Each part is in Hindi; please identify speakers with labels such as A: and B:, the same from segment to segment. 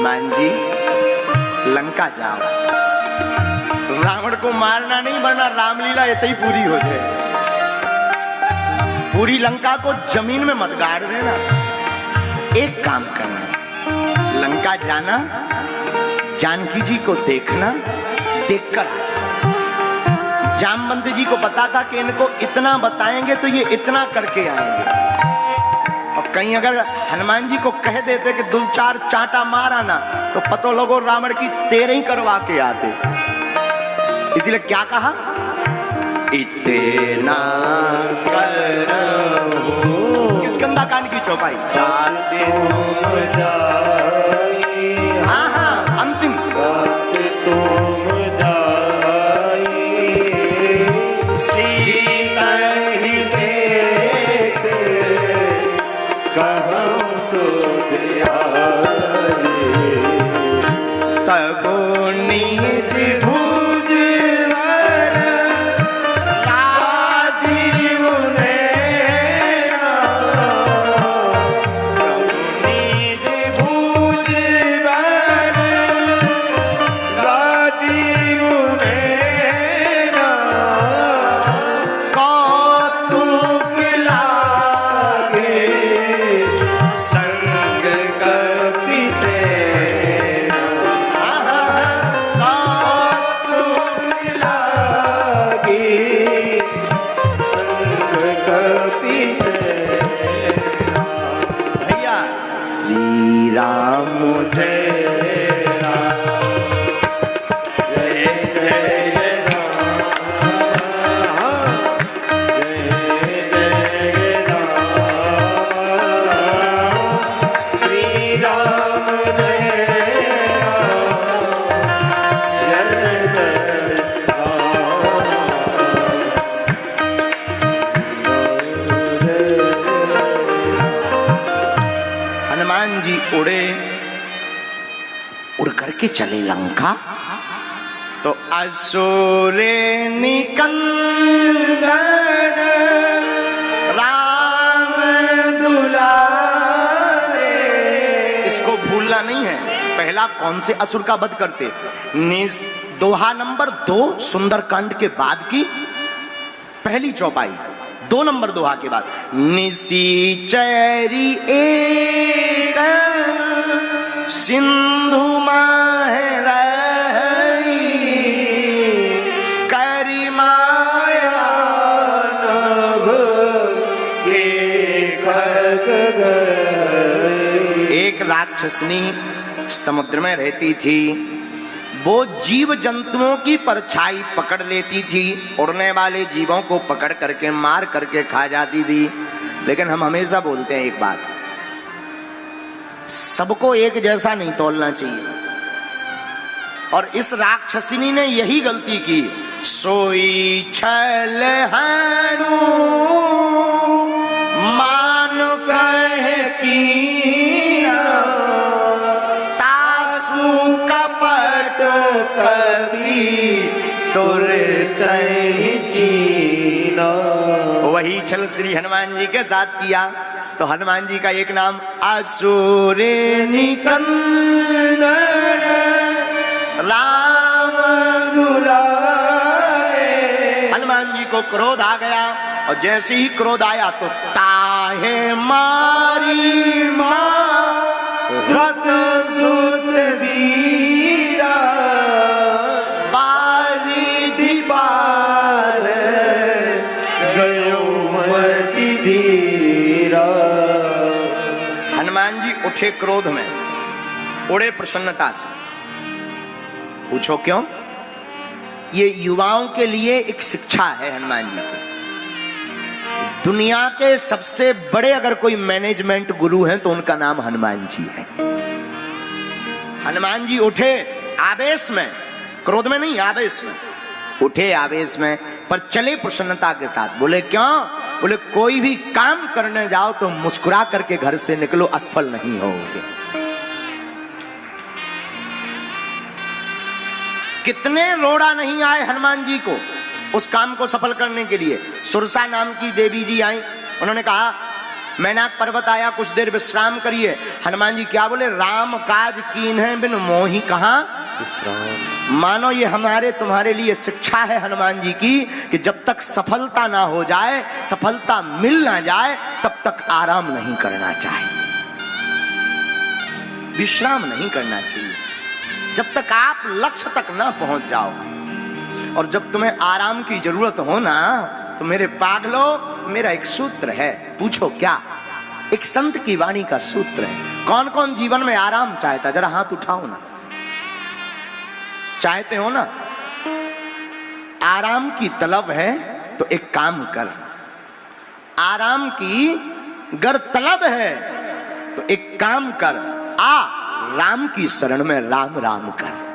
A: हनुमान जी लंका जाओ, रावण को मारना नहीं वरना रामलीला इतनी ही पूरी हो जाए। पूरी लंका को जमीन में मत गाड़ देना। एक काम करना, लंका जाना, जानकी जी को देखना, देखकर आ जाना। जामवंत जी को पता था कि इनको इतना बताएंगे तो ये इतना करके आएंगे, और कहीं अगर हनुमान जी को कह देते कि दो चार चांटा मार आना तो पतो लोगो रावण की 13 ही करवा के आते। इसीलिए क्या कहा, इतना करो। किस गंदा कांड की चौपाई, हाँ हाँ अंतिम, सीता ही देख कहूं सो तबो निज भुज राजीव नैना, तबो निज भुज राजीव नैना, कौतुक लागे संग कपि सेना, कौतुक लागे संग कपि सेना। भैया श्री राम जय राम, जय जय राम, जय जय राम, श्री राम जय राम, जय जय राम। हनुमान जी उड़े, उड़ करके चले लंका, तो असुरे निकंदन राम दुलारे। इसको भूलना नहीं है, पहला कौन से असुर का वध करते, दोहा नंबर 2 सुंदरकांड के बाद की पहली चौपाई, 2 नंबर दोहा के बाद, निशिचरी एक सिंधु माहे रही, करि माया नभ के खग गई। एक राक्षसनी समुद्र में रहती थी, वो जीव जंतुओं की परछाई पकड़ लेती थी, उड़ने वाले जीवों को पकड़ करके मार करके खा जाती थी। लेकिन हम हमेशा बोलते हैं एक बात, सबको एक जैसा नहीं तोलना चाहिए, और इस राक्षसिनी ने यही गलती की। सोई छल हनु मान कहे कीना, तासु कपट कभी तुरतै चीना। वही छल श्री हनुमान जी के साथ किया, तो हनुमान जी का एक नाम असुर निकंदन राम दुलारे। हनुमान जी को क्रोध आ गया, और जैसे ही क्रोध आया तो ताहे मारी मां रत सुत वीरा, बारिधि बार गयो मति धीरा। हनुमान जी उठे क्रोध में, उड़े प्रसन्नता से। पूछो क्यों? ये युवाओं के लिए एक शिक्षा है हनुमान जी की। दुनिया के सबसे बड़े अगर कोई मैनेजमेंट गुरु हैं तो उनका नाम हनुमान जी है। हनुमान जी उठे आवेश में, क्रोध में नहीं, आवेश में उठे, आवेश में, पर चले प्रसन्नता के साथ। बोले क्यों? बोले कोई भी काम करने जाओ तो मुस्कुरा करके घर से निकलो, असफल नहीं होगे। कितने रोड़ा नहीं आए हनुमान जी को उस काम को सफल करने के लिए। सुरसा नाम की देवी जी आई, उन्होंने कहा मैनाक पर्वत आया, कुछ देर विश्राम करिए। हनुमान जी क्या बोले, राम काज कीन्हे बिन मोहि कहाँ विश्राम। मानो ये हमारे तुम्हारे लिए शिक्षा है हनुमान जी की, कि जब तक सफलता ना हो जाए, सफलता मिल ना जाए, तब तक आराम नहीं करना चाहिए, विश्राम नहीं करना चाहिए, जब तक आप लक्ष्य तक ना पहुंच जाओ। और जब तुम्हें आराम की जरूरत हो ना, तो मेरे पागलो, मेरा एक सूत्र है, पूछो क्या? एक संत की वाणी का सूत्र है। कौन कौन जीवन में आराम चाहता, जरा हाथ उठाओ ना। चाहते हो ना? आराम की तलब है तो एक काम कर, आराम की गर तलब है तो एक काम कर, आ राम की शरण में राम राम कर।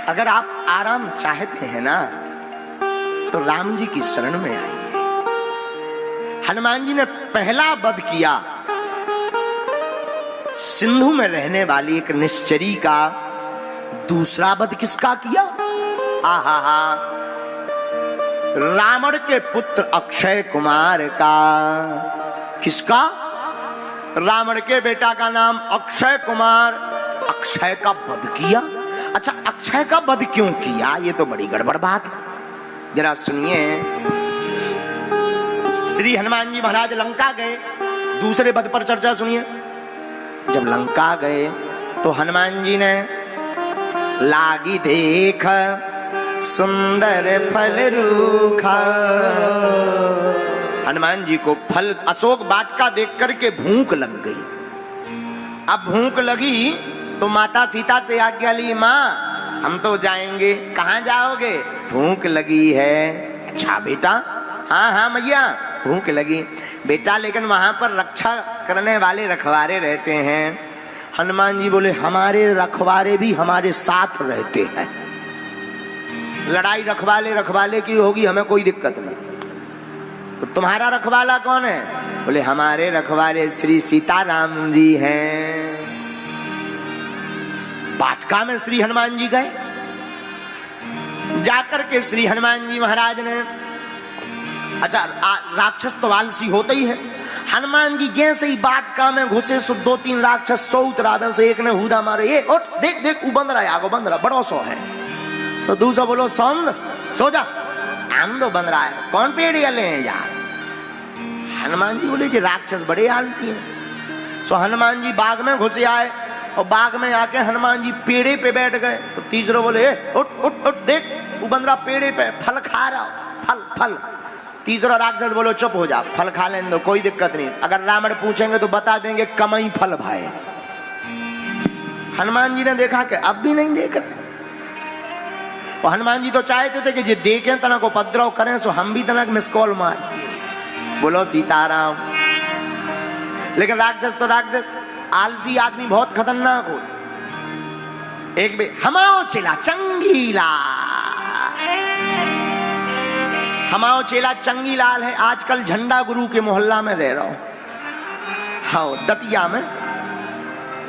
A: अगर आप आराम चाहते हैं ना, तो राम जी की शरण में आइए। हनुमान जी ने पहला वध किया सिंधु में रहने वाली एक निश्चरी का। दूसरा वध किसका किया? आहा हा, रावण के पुत्र अक्षय कुमार का। किसका? रावण के बेटा का नाम अक्षय कुमार। अक्षय का वध किया। अच्छा, अक्षय का वध क्यों किया? ये तो बड़ी गड़बड़ बात है, जरा सुनिए। श्री हनुमान जी महाराज लंका गए, दूसरे वध पर चर्चा सुनिए। जब लंका गए तो हनुमान जी ने लागी देख सुंदर फल रूखा। हनुमान जी को फल अशोक वाटिका देख करके भूख लग गई। अब भूख लगी तो माता सीता से आज्ञा ली, माँ हम तो जाएंगे। कहाँ जाओगे? भूख लगी है। अच्छा बेटा, हाँ हाँ मैया भूख लगी बेटा, लेकिन वहां पर रक्षा करने वाले रखवारे रहते हैं। हनुमान जी बोले, हमारे रखवारे भी हमारे साथ रहते हैं, लड़ाई रखवाले की होगी, हमें कोई दिक्कत नहीं। तो तुम्हारा रखवाला कौन है? बोले हमारे रखवाले श्री सीताराम जी हैं। वाटिका में श्री हनुमान जी गए। जाकर के श्री हनुमान जी महाराज ने, अच्छा राक्षस तो आलसी होते ही है। हनुमान जी जैसे ही वाटिका में घुसे सो 2-3 राक्षस सो उतरा से एक ने हुदा मारे, ये उठ देख देख वो बंद रहा है, आगो बंद रहा, बड़ो सो है। तो दूसरा बोलो सौंद सो जा, हम तो बंद रहा है, कौन पेड़ ले हैं यार। हनुमान जी बोले जी राक्षस बड़े आलसी हैं। सो हनुमान जी बाग में घुसे आए और बाग में आके हनुमान जी पेड़े पे बैठ गए। तो तीसरा बोले उठ उठ उठ देख वो बंदरा पेड़े पे फल खा रहा, फल फल। तीसरा राक्षस बोलो चुप हो जा, फल खा लेने दो, कोई दिक्कत नहीं, अगर रावण पूछेंगे तो बता देंगे कमई फल भाई। हनुमान जी ने देखा कि अब भी नहीं देख रहे। और हनुमान जी तो चाहते थे कि जो देखें तना को उपद्रव करें, सो हम भी तना मिस कॉल मार दिए, बोलो सीताराम। लेकिन राक्षस तो राक्षस, आलसी आदमी बहुत खतरनाक हो। एक बे हमाओ चेला चंगीला, हमाओ चेला चंगीलाल है, आजकल झंडा गुरु के मोहल्ला में रह रहा हूं। हाँ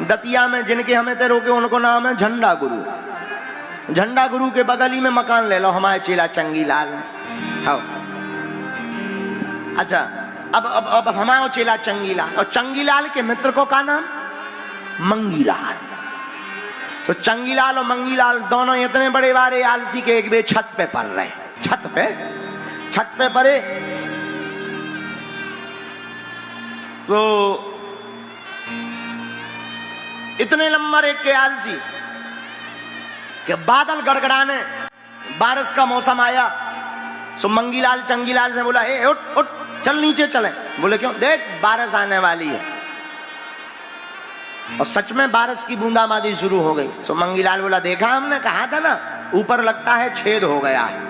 A: दतिया में जिनके हमें ते रोके उनको नाम है झंडा गुरु। झंडा गुरु के बगल ही में मकान ले लो हमारे चेला चंगीलाल ने। हाँ अच्छा, अब हमारा चेला चंगीलाल, और चंगीलाल के मित्र को का नाम मंगीलाल। तो चंगीलाल और मंगीलाल दोनों इतने बड़े बारे आलसी के एक बे छत पे पड़ रहे, छत पे पड़े तो इतने नंबर एक के आलसी कि बादल गड़गड़ाने, बारिश का मौसम आया। सो मंगीलाल चंगीलाल से बोला, ए उठ उठ चल नीचे चले। बोले क्यों? देख बारिश आने वाली है। और सच में बारिश की बूंदाबांदी शुरू हो गई। सो मंगीलाल बोला, देखा हमने कहा था ना ऊपर लगता है छेद हो गया है।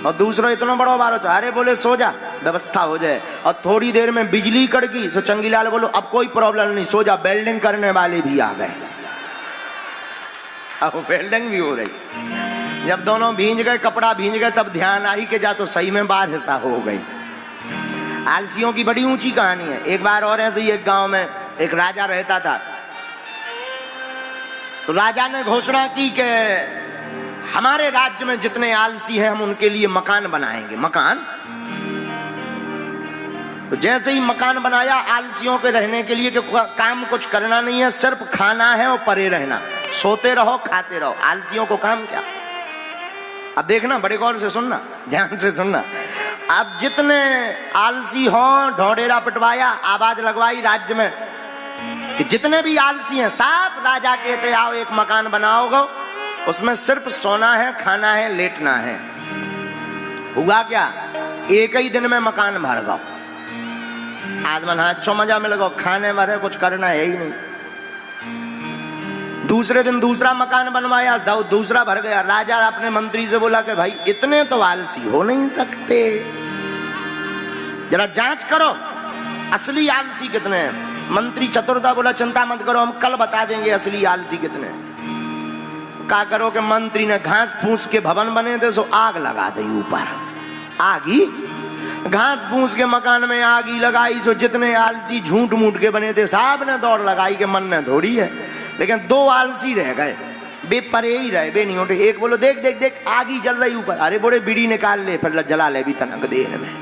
A: और दूसरा इतना बड़ा बारो, अरे बोले सो जा व्यवस्था हो जाए। और थोड़ी देर में बिजली कड़की। सो चंगीलाल बोलो अब कोई प्रॉब्लम नहीं, सो जा, वेल्डिंग करने वाले भी आ गए। अब वेल्डिंग भी हो रही। जब दोनों भींज गए, कपड़ा भींज गए, तब ध्यान आई कि जा तो सही में बारिश हो गई। आलसियों की बड़ी ऊंची कहानी है। एक बार और ऐसे ही एक गांव में एक राजा रहता था। तो राजा ने घोषणा की कि हमारे राज्य में जितने आलसी हैं हम उनके लिए मकान बनाएंगे। मकान तो जैसे ही मकान बनाया आलसियों के रहने के लिए कि काम कुछ करना नहीं है, सिर्फ खाना है और परे रहना, सोते रहो खाते रहो। आलसियों को काम क्या? अब देखना, बड़े गौर से सुनना, ध्यान से सुनना। अब जितने आलसी हों ढोंढेरा पिटवाया, आवाज लगवाई राज्य में कि जितने भी आलसी हैं सब राजा कहते आओ एक मकान बनाओगे, उसमें सिर्फ सोना है, खाना है, लेटना है। हुआ क्या? एक ही दिन में मकान भर गो। आदमन हाथ मजा में लगो, खाने भरे, कुछ करना है ही नहीं। दूसरे दिन दूसरा मकान बनवाया, दूसरा भर गया। राजा अपने मंत्री से बोला कि भाई इतने तो आलसी हो नहीं सकते, जरा जांच करो असली आलसी कितने हैं। मंत्री चतुरता बोला चिंता मत करो, हम कल बता देंगे असली आलसी कितने हैं। क्या करो कि मंत्री ने घास फूस के भवन बने थे, सो आग लगा दी ऊपर। आगी घास फूस के मकान में आगी लगाई, सो जितने आलसी झूठ मूठ के बने थे साहब ने दौड़ लगाई कि मन ने थोड़ी है। लेकिन दो आलसी रह गए, बे परे ही रहे, बे नहीं उठे। एक बोलो देख देख देख आगी जल रही ऊपर, अरे बोले बीड़ी निकाल ले, फिर जला ले भी तनक देर में।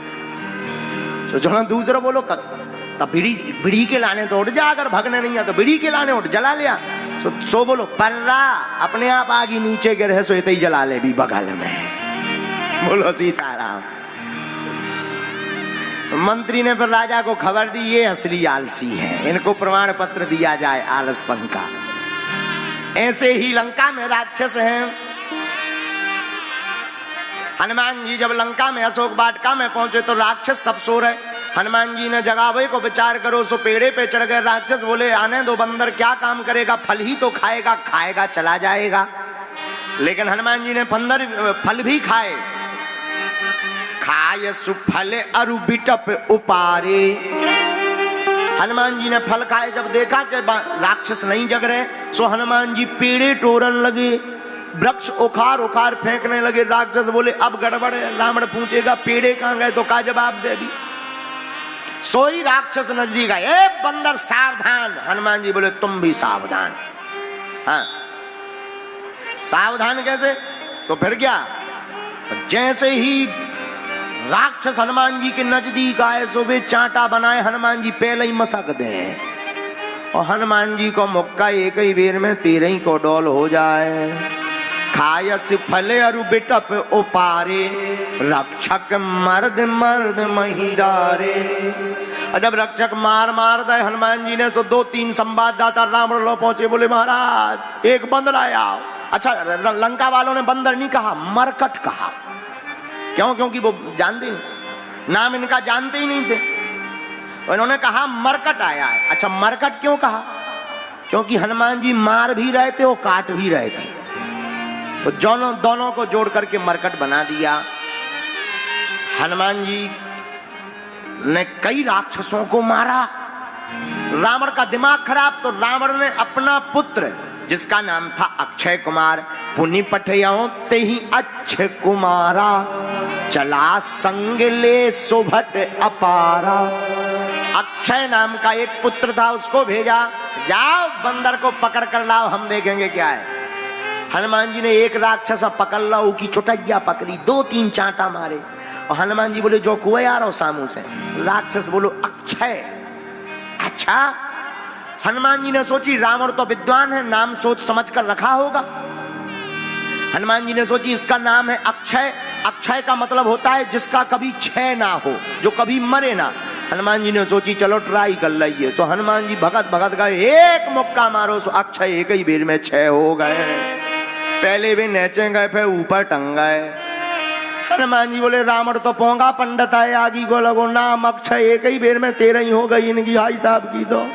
A: तो जो दूसरा बोलो तब बीड़ी के लाने तो उठ जा, अगर भगने नहीं आ तो बीड़ी के लाने उठ, जला लिया। सो बोलो पर्रा अपने आप आगी नीचे के रहे, सो इतना ही जला ले भी बगल में। बोलो सीताराम। मंत्री ने फिर राजा को खबर दी ये असली आलसी है, इनको प्रमाण पत्र दिया जाए आलसपन का। ऐसे ही लंका में राक्षस हैं। हनुमान जी जब लंका में अशोक वाटिका में पहुंचे तो राक्षस सब सो रहे। हनुमान जी ने जगावे को विचार करो, सो पेड़े पे चढ़ गए। राक्षस बोले आने दो, बंदर क्या काम करेगा, फल ही तो खाएगा, खाएगा चला जाएगा। लेकिन हनुमान जी ने फल भी खाए। खाय सुफल अरु बिटप उपारे। हनुमान जी ने फल खाए, जब देखा कि राक्षस नहीं जग रहे, सो हनुमान जी पेड़े तोड़न लगे, वृक्ष उखाड़ उखाड़ फेंकने लगे। राक्षस बोले अब गड़बड़ है, रावण पूछेगा पेड़े कहां गए, तो क्या जवाब दे दी। सोई राक्षस नजदीक आए, ए बंदर सावधान। हनुमान जी बोले तुम भी सावधान। हाँ सावधान कैसे? तो फिर क्या, जैसे ही राक्षस हनुमान जी के नजदीक आए, सो वे चांटा बनाए हनुमान जी पहले ही मसक दे, और हनुमान जी को मुक्का एक ही बेर में 13 को डोल हो जाए। खायस फले अरु बिटप उपारे, रक्षक मर्द मर्द मही डारे। जब रक्षक मार दे हनुमान जी ने, तो 2-3 संवाददाता रावण लो पहुंचे, बोले महाराज एक बंदर आया। अच्छा लंका वालों ने बंदर नहीं कहा, मरकट कहा। क्यों? क्योंकि वो जानते नहीं, नाम इनका जानते ही नहीं थे। उन्होंने कहा मरकट आया है। अच्छा मरकट क्यों कहा? क्योंकि हनुमान जी मार भी रहे थे और काट भी रहे थे, तो दोनों को जोड़ करके मरकट बना दिया। हनुमान जी ने कई राक्षसों को मारा। रावण का दिमाग खराब, तो रावण ने अपना पुत्र जिसका नाम था अक्षय कुमार, पुनि पठयाओ ते ही अक्षय कुमारा, चला संग ले सुभट अपारा। अक्षय नाम का एक पुत्र था, उसको भेजा, जाओ बंदर को पकड़ कर लाओ, हम देखेंगे क्या है। हनुमान जी ने एक राक्षस पकड़ ला, उसकी चुटैया पकड़ी, 2-3 चांटा मारे, और हनुमान जी बोले जो कुएं आ रहा हो सामू से। राक्षस बोलो अक्षय। अच्छा हनुमान जी ने सोची रावण तो विद्वान है, नाम सोच समझ कर रखा होगा। हनुमान जी ने सोची इसका नाम है अक्षय। अक्षय का मतलब होता है जिसका कभी क्षय ना हो, जो कभी मरे ना। हनुमान जी ने सोची चलो ट्राई कर लिये। सो हनुमान जी भगत गए, एक मुक्का मारो, सो अक्षय एक ही बेर में क्षय हो गए। पहले भी नेचे गए, फिर ऊपर टंग गए। हनुमान जी बोले रावण तो पोंगा पंडित है, आगी को लगो, नाम अक्षय एक ही बेर में 13 ही हो गई, इनकी भाई साहब की दो।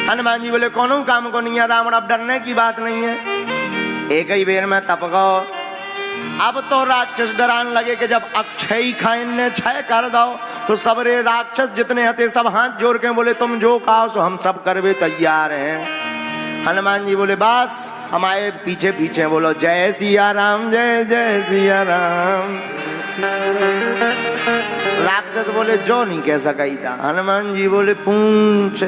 A: हनुमान जी बोले कोनो काम को नहीं है रावण, अब डरने की बात नहीं है, एक ही बेर में तप गो। अब तो राक्षस डरान लगे कि जब अक्षय खाने क्षय कर दो, तो सबरे राक्षस जितने हते सब हाथ जोड़ के बोले तुम जो कहो सो हम सब करवे तैयार हैं। हनुमान जी बोले बस हमारे पीछे पीछे बोलो जय सिया राम, जय जय सिया राम। राक्षस बोले जो नहीं कह सका था। हनुमान जी बोले पूछ,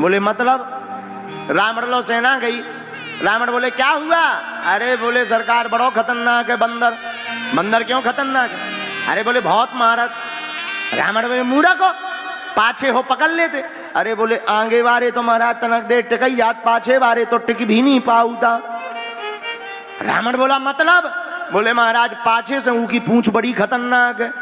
A: बोले मतलब रावण लो सेना गई, रावण बोले क्या हुआ? अरे बोले सरकार बड़ो खतरनाक है बंदर। बंदर क्यों खतरनाक है? अरे बोले बहुत मारत। रावण बोले मूढ़ा को पाछे हो पकड़ लेते। अरे बोले आगे बारे तो महाराज तनक दे टिकई याद, पाछे बारे तो टिक भी नहीं पाऊता। रावण बोला मतलब? बोले महाराज पाछे से ऊकी पूंछ बड़ी खतरनाक है।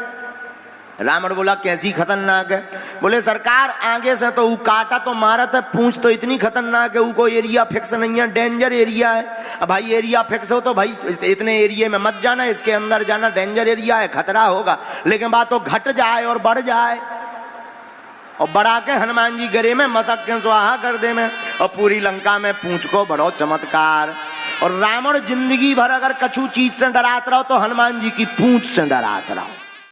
A: रावण बोला कैसी खतरनाक है? बोले सरकार आगे से तो काटा तो मारत है, पूंछ तो इतनी खतरनाक है, उनको एरिया फिक्स नहीं है, डेंजर एरिया है। अब भाई एरिया फिक्स हो तो भाई इतने एरिया में मत जाना, इसके अंदर जाना डेंजर एरिया है, खतरा होगा। लेकिन बात तो घट जाए और बढ़ जाए, और बढ़ा के हनुमान जी गरे में मसक के स्वाहा कर दे में, और पूरी लंका में पूंछ को बड़ो चमत्कार। और रावण जिंदगी भर अगर कछु चीज से डरात रहो तो हनुमान जी की पूंछ से डरात रहो।